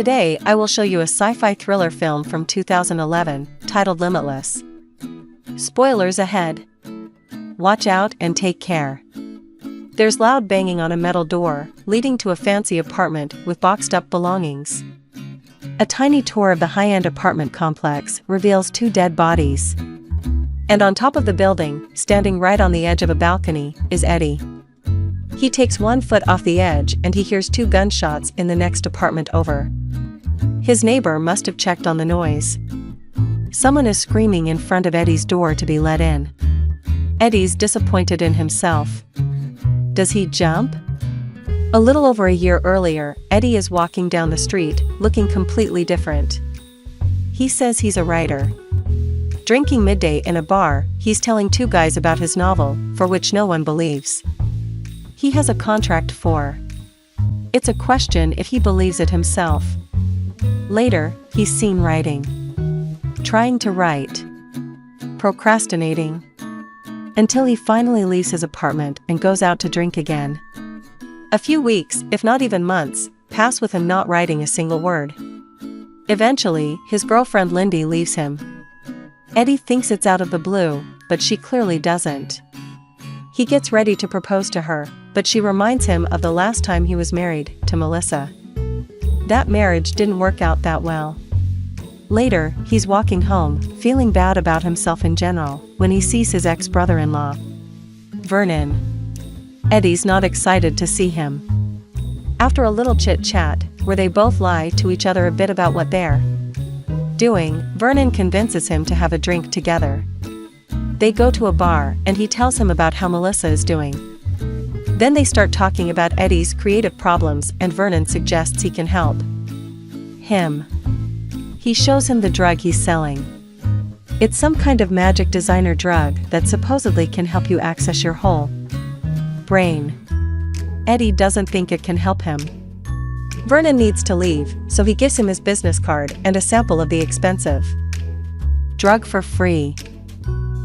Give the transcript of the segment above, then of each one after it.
Today I will show you a sci-fi thriller film from 2011, titled Limitless. Spoilers ahead. Watch out and take care. There's loud banging on a metal door, leading to a fancy apartment with boxed-up belongings. A tiny tour of the high-end apartment complex reveals 2 dead bodies. And on top of the building, standing right on the edge of a balcony, is Eddie. He takes 1 foot off the edge and he hears 2 gunshots in the next apartment over. His neighbor must have checked on the noise. Someone is screaming in front of Eddie's door to be let in. Eddie's disappointed in himself. Does he jump? A little over a year earlier, Eddie is walking down the street, looking completely different. He says he's a writer. Drinking midday in a bar, he's telling 2 guys about his novel, for which no one believes. He has a contract for. It's a question if he believes it himself. Later, he's seen writing. Trying to write. Procrastinating. Until he finally leaves his apartment and goes out to drink again. A few weeks, if not even months, pass with him not writing a single word. Eventually, his girlfriend Lindy leaves him. Eddie thinks it's out of the blue, but she clearly doesn't. He gets ready to propose to her, but she reminds him of the last time he was married, to Melissa. That marriage didn't work out that well. Later, he's walking home, feeling bad about himself in general, when he sees his ex-brother-in-law, Vernon. Eddie's not excited to see him. After a little chit-chat, where they both lie to each other a bit about what they're doing, Vernon convinces him to have a drink together. They go to a bar, and he tells him about how Melissa is doing. Then they start talking about Eddie's creative problems and Vernon suggests he can help him. He shows him the drug he's selling. It's some kind of magic designer drug that supposedly can help you access your whole brain. Eddie doesn't think it can help him. Vernon needs to leave, so he gives him his business card and a sample of the expensive drug for free.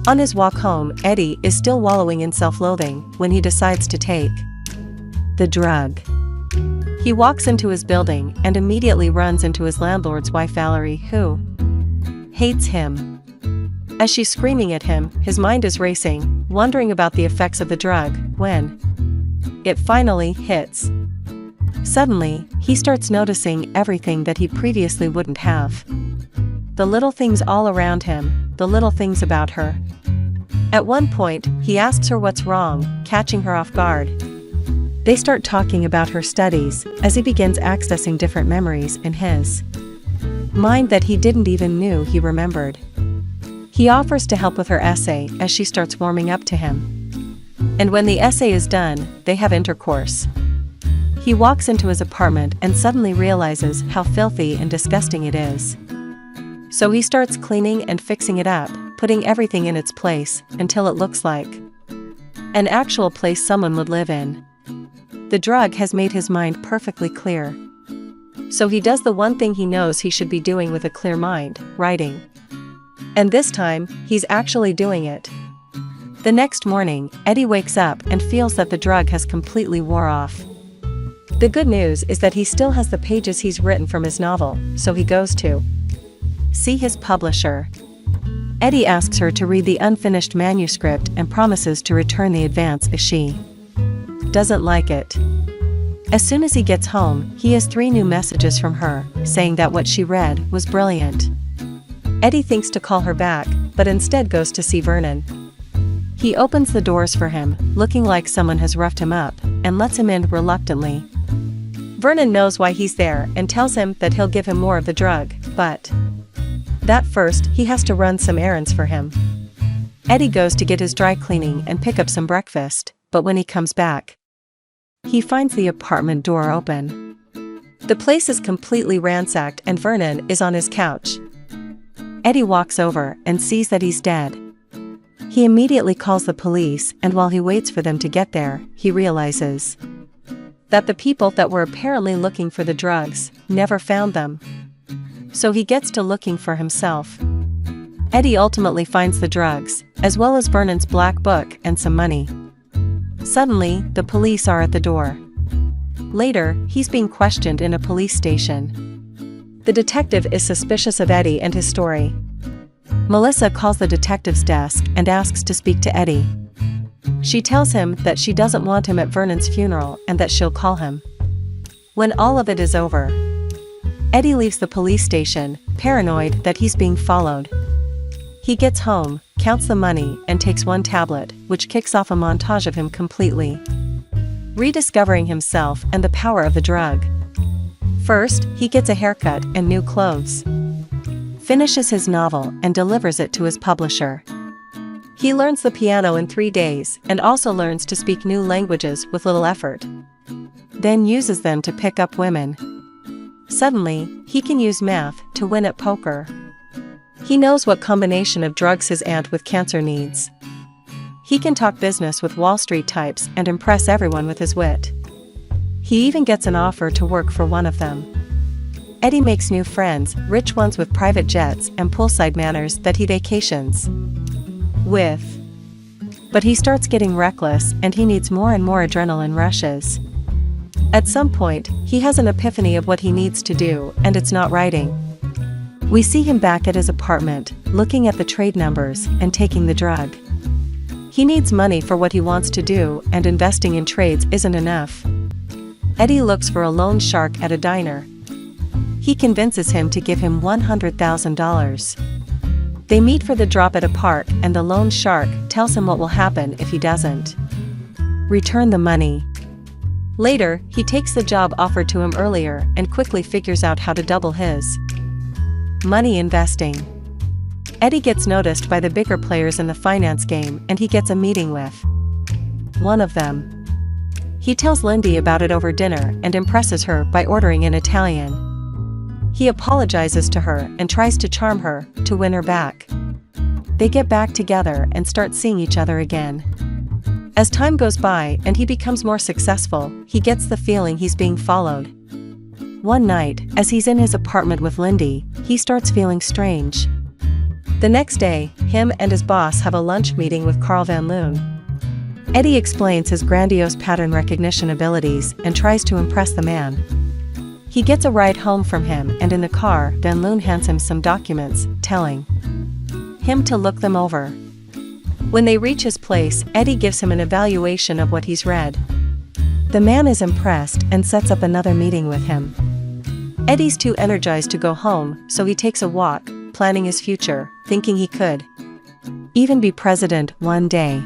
On his walk home, Eddie is still wallowing in self-loathing when he decides to take the drug. He walks into his building and immediately runs into his landlord's wife Valerie, who hates him. As she's screaming at him, his mind is racing, wondering about the effects of the drug, when it finally hits. Suddenly, he starts noticing everything that he previously wouldn't have. The little things all around him, the little things about her. At one point, he asks her what's wrong, catching her off guard. They start talking about her studies, as he begins accessing different memories in his mind that he didn't even know he remembered. He offers to help with her essay as she starts warming up to him. And when the essay is done, they have intercourse. He walks into his apartment and suddenly realizes how filthy and disgusting it is. So he starts cleaning and fixing it up, putting everything in its place, until it looks like an actual place someone would live in. The drug has made his mind perfectly clear. So he does the one thing he knows he should be doing with a clear mind, writing. And this time, he's actually doing it. The next morning, Eddie wakes up and feels that the drug has completely wore off. The good news is that he still has the pages he's written from his novel, so he goes to see his publisher. Eddie asks her to read the unfinished manuscript and promises to return the advance if she doesn't like it. As soon as he gets home, he has 3 new messages from her, saying that what she read was brilliant. Eddie thinks to call her back, but instead goes to see Vernon. He opens the doors for him, looking like someone has roughed him up, and lets him in reluctantly. Vernon knows why he's there and tells him that he'll give him more of the drug, but that first, he has to run some errands for him. Eddie goes to get his dry cleaning and pick up some breakfast, but when he comes back, he finds the apartment door open. The place is completely ransacked and Vernon is on his couch. Eddie walks over and sees that he's dead. He immediately calls the police, and while he waits for them to get there, he realizes that the people that were apparently looking for the drugs never found them. So he gets to looking for himself. Eddie ultimately finds the drugs, as well as Vernon's black book and some money. Suddenly, the police are at the door. Later, he's being questioned in a police station. The detective is suspicious of Eddie and his story. Melissa calls the detective's desk and asks to speak to Eddie. She tells him that she doesn't want him at Vernon's funeral and that she'll call him. When all of it is over, Eddie leaves the police station, paranoid that he's being followed. He gets home, counts the money, and takes one tablet, which kicks off a montage of him completely rediscovering himself and the power of the drug. First, he gets a haircut and new clothes, finishes his novel and delivers it to his publisher. He learns the piano in 3 days and also learns to speak new languages with little effort, then uses them to pick up women. Suddenly, he can use math to win at poker. He knows what combination of drugs his aunt with cancer needs. He can talk business with Wall Street types and impress everyone with his wit. He even gets an offer to work for one of them. Eddie makes new friends, rich ones with private jets and poolside manners that he vacations with. But he starts getting reckless and he needs more and more adrenaline rushes. At some point, he has an epiphany of what he needs to do, and it's not writing. We see him back at his apartment, looking at the trade numbers and taking the drug. He needs money for what he wants to do, and investing in trades isn't enough. Eddie looks for a loan shark at a diner. He convinces him to give him $100,000. They meet for the drop at a park, and the loan shark tells him what will happen if he doesn't return the money. Later, he takes the job offered to him earlier and quickly figures out how to double his money investing. Eddie gets noticed by the bigger players in the finance game and he gets a meeting with one of them. He tells Lindy about it over dinner and impresses her by ordering in Italian. He apologizes to her and tries to charm her to win her back. They get back together and start seeing each other again. As time goes by and he becomes more successful, he gets the feeling he's being followed. One night, as he's in his apartment with Lindy, he starts feeling strange. The next day, him and his boss have a lunch meeting with Carl Van Loon. Eddie explains his grandiose pattern recognition abilities and tries to impress the man. He gets a ride home from him, and in the car, Van Loon hands him some documents, telling him to look them over. When they reach his place, Eddie gives him an evaluation of what he's read. The man is impressed and sets up another meeting with him. Eddie's too energized to go home, so he takes a walk, planning his future, thinking he could even be president one day.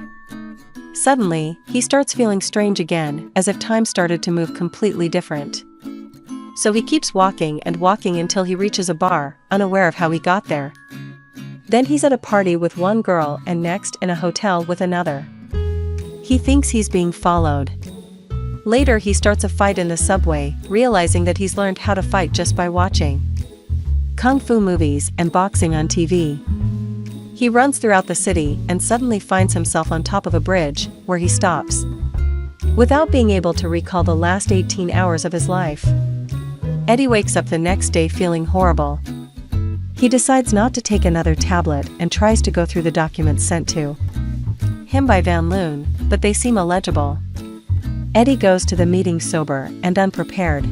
Suddenly, he starts feeling strange again, as if time started to move completely different. So he keeps walking and walking until he reaches a bar, unaware of how he got there. Then he's at a party with one girl and next in a hotel with another. He thinks he's being followed. Later he starts a fight in the subway, realizing that he's learned how to fight just by watching kung fu movies and boxing on TV. He runs throughout the city and suddenly finds himself on top of a bridge, where he stops, without being able to recall the last 18 hours of his life. Eddie wakes up the next day feeling horrible. He decides not to take another tablet and tries to go through the documents sent to him by Van Loon, but they seem illegible. Eddie goes to the meeting sober and unprepared.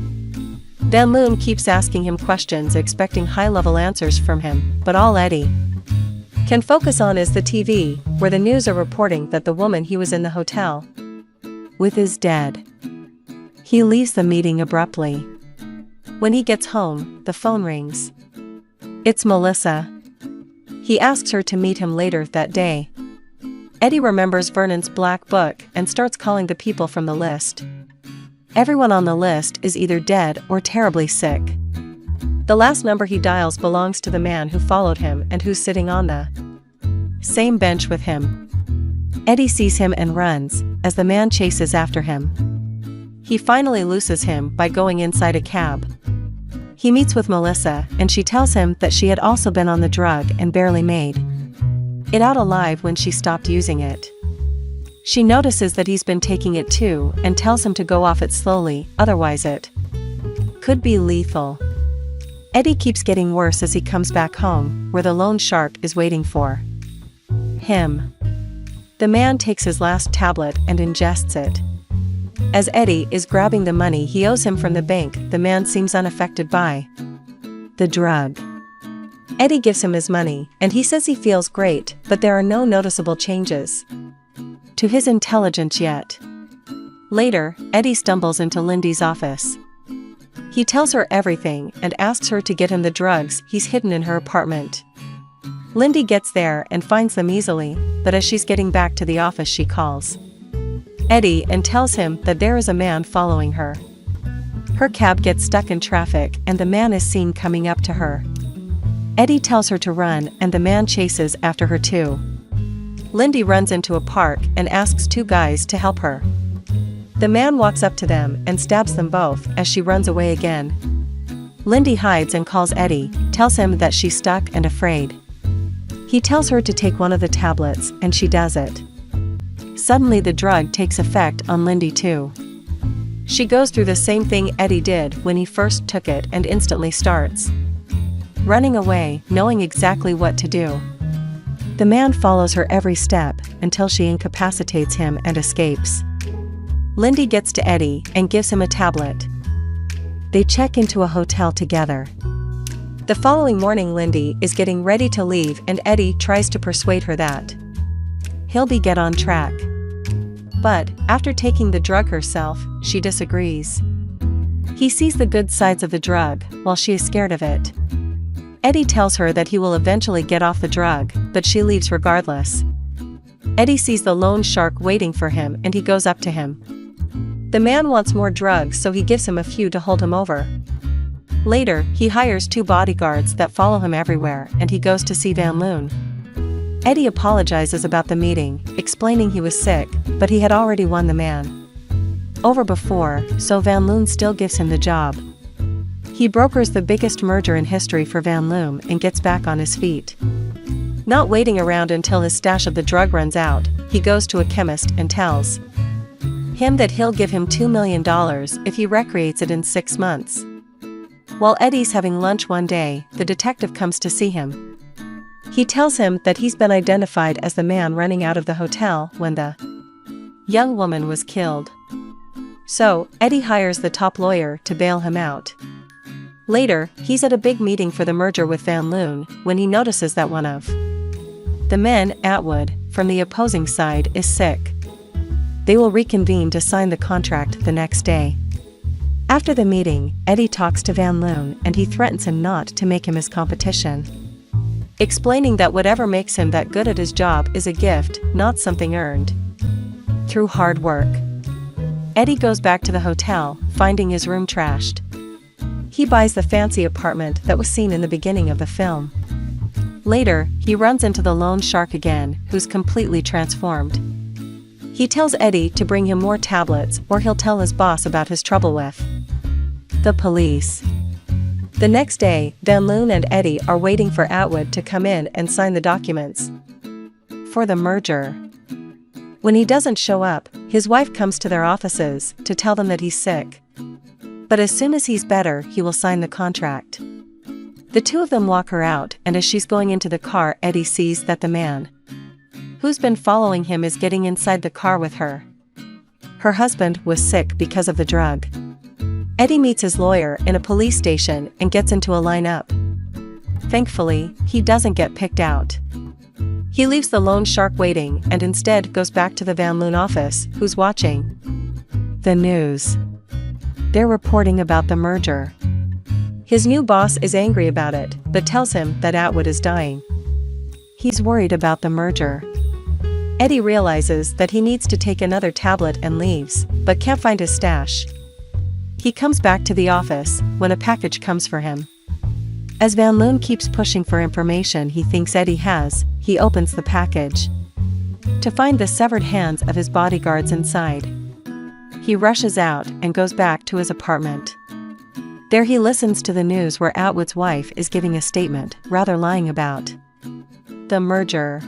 Van Loon keeps asking him questions, expecting high-level answers from him, but all Eddie can focus on is the TV, where the news are reporting that the woman he was in the hotel with is dead. He leaves the meeting abruptly. When he gets home, the phone rings. It's Melissa. He asks her to meet him later that day. Eddie remembers Vernon's black book and starts calling the people from the list. Everyone on the list is either dead or terribly sick. The last number he dials belongs to the man who followed him and who's sitting on the same bench with him. Eddie sees him and runs, as the man chases after him. He finally looses him by going inside a cab. He meets with Melissa, and she tells him that she had also been on the drug and barely made it out alive when she stopped using it. She notices that he's been taking it too and tells him to go off it slowly, otherwise it could be lethal. Eddie keeps getting worse as he comes back home, where the loan shark is waiting for him. The man takes his last tablet and ingests it. As Eddie is grabbing the money he owes him from the bank, the man seems unaffected by The drug. Eddie gives him his money, and he says he feels great, but there are no noticeable changes to his intelligence yet. Later, Eddie stumbles into Lindy's office. He tells her everything and asks her to get him the drugs he's hidden in her apartment. Lindy gets there and finds them easily, but as she's getting back to the office she calls Eddie and tells him that there is a man following her. Her cab gets stuck in traffic and the man is seen coming up to her. Eddie tells her to run and the man chases after her too. Lindy runs into a park and asks two guys to help her. The man walks up to them and stabs them both as she runs away again. Lindy hides and calls Eddie, tells him that she's stuck and afraid. He tells her to take one of the tablets and she does it. Suddenly the drug takes effect on Lindy too. She goes through the same thing Eddie did when he first took it and instantly starts running away, knowing exactly what to do. The man follows her every step until she incapacitates him and escapes. Lindy gets to Eddie and gives him a tablet. They check into a hotel together. The following morning Lindy is getting ready to leave and Eddie tries to persuade her that he'll get on track. But, after taking the drug herself, she disagrees. He sees the good sides of the drug, while she is scared of it. Eddie tells her that he will eventually get off the drug, but she leaves regardless. Eddie sees the loan shark waiting for him and he goes up to him. The man wants more drugs so he gives him a few to hold him over. Later, he hires two bodyguards that follow him everywhere and he goes to see Van Loon. Eddie apologizes about the meeting, explaining he was sick, but he had already won the man over before, so Van Loon still gives him the job. He brokers the biggest merger in history for Van Loon and gets back on his feet. Not waiting around until his stash of the drug runs out, he goes to a chemist and tells him that he'll give him $2 million if he recreates it in 6 months. While Eddie's having lunch one day, the detective comes to see him. He tells him that he's been identified as the man running out of the hotel when the young woman was killed. So, Eddie hires the top lawyer to bail him out. Later, he's at a big meeting for the merger with Van Loon when he notices that one of the men, Atwood, from the opposing side is sick. They will reconvene to sign the contract the next day. After the meeting, Eddie talks to Van Loon and he threatens him not to make him his competition, explaining that whatever makes him that good at his job is a gift, not something earned through hard work. Eddie goes back to the hotel, finding his room trashed. He buys the fancy apartment that was seen in the beginning of the film. Later, he runs into the loan shark again, who's completely transformed. He tells Eddie to bring him more tablets or he'll tell his boss about his trouble with the police. The next day, Van Loon and Eddie are waiting for Atwood to come in and sign the documents for the merger. When he doesn't show up, his wife comes to their offices to tell them that he's sick. But as soon as he's better, he will sign the contract. The two of them walk her out, and as she's going into the car, Eddie sees that the man who's been following him is getting inside the car with her. Her husband was sick because of the drug. Eddie meets his lawyer in a police station and gets into a lineup. Thankfully, he doesn't get picked out. He leaves the loan shark waiting and instead goes back to the Van Loon office, who's watching the news. They're reporting about the merger. His new boss is angry about it, but tells him that Atwood is dying. He's worried about the merger. Eddie realizes that he needs to take another tablet and leaves, but can't find his stash. He comes back to the office when a package comes for him. As Van Loon keeps pushing for information he thinks Eddie has, he opens the package to find the severed hands of his bodyguards inside. He rushes out and goes back to his apartment. There he listens to the news where Atwood's wife is giving a statement, rather lying about the merger.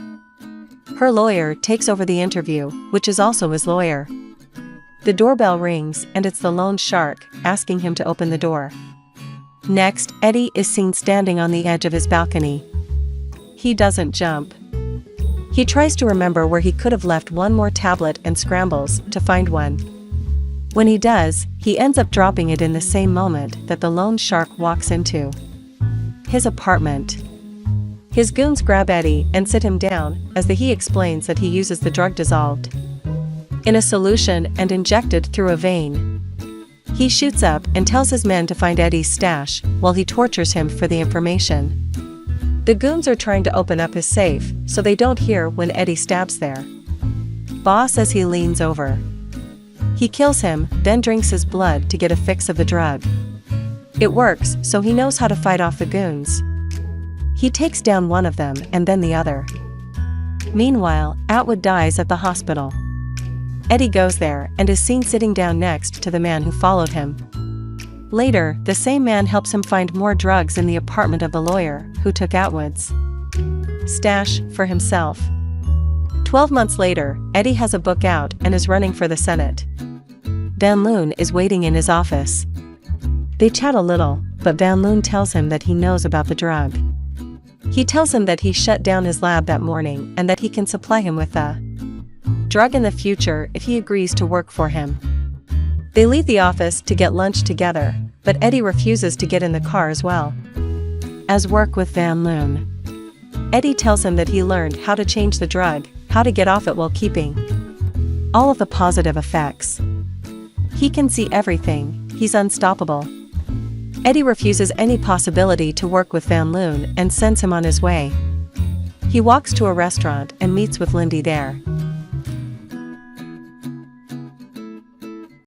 Her lawyer takes over the interview, which is also his lawyer. The doorbell rings and it's the loan shark, asking him to open the door. Next, Eddie is seen standing on the edge of his balcony. He doesn't jump. He tries to remember where he could have left one more tablet and scrambles to find one. When he does, he ends up dropping it in the same moment that the loan shark walks into his apartment. His goons grab Eddie and sit him down as he explains that he uses the drug dissolved in a solution and injected through a vein. He shoots up and tells his men to find Eddie's stash while he tortures him for the information. The goons are trying to open up his safe so they don't hear when Eddie stabs there. Boss as he leans over. He kills him, then drinks his blood to get a fix of the drug. It works, so he knows how to fight off the goons. He takes down one of them and then the other. Meanwhile, Atwood dies at the hospital. Eddie goes there and is seen sitting down next to the man who followed him. Later, the same man helps him find more drugs in the apartment of the lawyer who took Atwood's stash for himself. 12 months later, Eddie has a book out and is running for the Senate. Van Loon is waiting in his office. They chat a little, but Van Loon tells him that he knows about the drug. He tells him that he shut down his lab that morning and that he can supply him with the drug in the future if he agrees to work for him. They leave the office to get lunch together, but Eddie refuses to get in the car as well as work with Van Loon. Eddie tells him that he learned how to change the drug, how to get off it while keeping all of the positive effects. He can see everything, he's unstoppable. Eddie refuses any possibility to work with Van Loon and sends him on his way. He walks to a restaurant and meets with Lindy there.